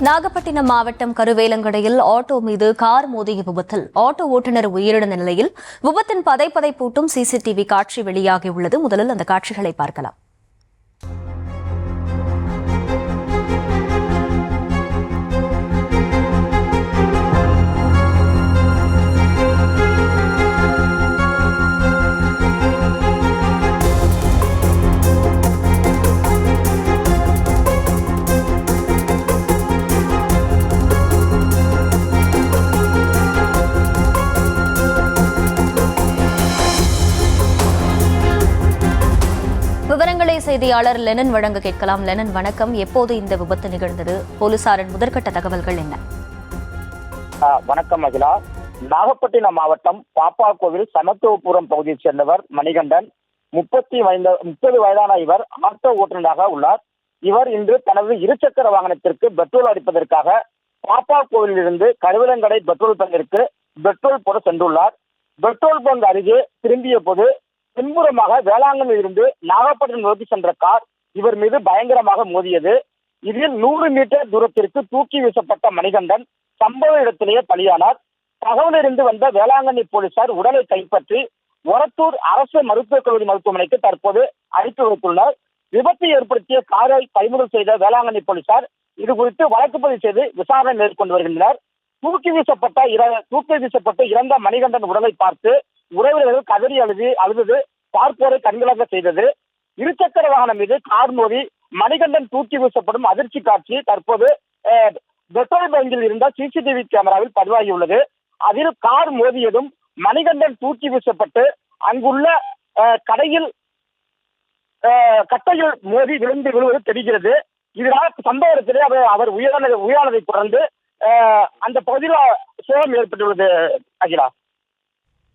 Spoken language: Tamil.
நாகப்பட்டினம் மாவட்டம் கருவேலங்கடையில் ஆட்டோ மீது கார் மோதிய விபத்தில் ஆட்டோ ஓட்டுநர் உயிரிழந்த நிலையில் விபத்தின் பதைப்பதைப்பூட்டும் சிசிடிவி காட்சி வெளியாகியுள்ளது. முதலில் அந்த காட்சிகளை பார்க்கலாம். விவரங்களை செய்தியாளர் லெனன் வழங்க கேட்கலாம். லெனன், வணக்கம். எப்போது இந்த விபத்து நிகழ்ந்தது? போலீசாரின் முதற்கட்ட தகவல்கள் என்ன? வணக்கம் அகிலா. நாகப்பட்டினம் மாவட்டம் பாப்பாக்கோவில் சமத்துவபுரம் பகுதியைச் சேர்ந்தவர் மணிகண்டன். 30 வயதான இவர் ஆட்டோ ஓட்டுநராக உள்ளார். இவர் இன்று தனது இருசக்கர வாகனத்திற்கு பெட்ரோல் அடிப்பதற்காக பாப்பாக்கோவிலில் இருந்து கருவேலங்கடை பெட்ரோல் பங்கிற்கு பெட்ரோல் போட சென்றுள்ளார். பெட்ரோல் பங்க் அருகே திரும்பிய போது பின்புறமாக வேளாங்கண்ணில் இருந்து நாகப்பட்டினம் நோக்கி சென்ற கார் இவர் மீது பயங்கரமாக மோதியது. இதில் 100 மீட்டர் தூரத்திற்கு தூக்கி வீசப்பட்ட மணிகண்டன் சம்பவ இடத்திலேயே பலியானார். தகவலிருந்து வந்த வேளாங்கண்ணி போலீசார் உடலை கைப்பற்றி ஒரத்தூர் அரசு மருத்துவக் கல்லூரி மருத்துவமனைக்கு தற்போது அனுப்பி வைத்துள்ளனர். விபத்தை ஏற்படுத்திய காரை பறிமுதல் செய்த வேளாங்கண்ணி போலீசார் இது குறித்து வழக்கு பதிவு செய்து விசாரணை மேற்கொண்டு வருகின்றனர். தூக்கி வீசப்பட்ட இறந்த மணிகண்டன் உடலை பார்த்து உறவினர்கள் கதறி அழுது பார்ப்போரை கண்கலங்க செய்தது. இருசக்கர வாகனம் மீது கார் மோதி மணிகண்டன் தூக்கி வீசப்படும் அதிர்ச்சி காட்சி தற்போது பெட்ரோல் பங்கில் இருந்த சிசிடிவி கேமராவில் பதிவாகியுள்ளது. அதில் கார் மோதியதும் மணிகண்டன் தூக்கி வீசப்பட்டு அங்குள்ள கட்டையில் மோதி விழுவது தெரிகிறது. இதனால் சம்பவ இடத்திலே அவர் உயிரானதை தொடர்ந்து அந்த பகுதியில் சோகம் ஏற்பட்டுள்ளது அகிலா.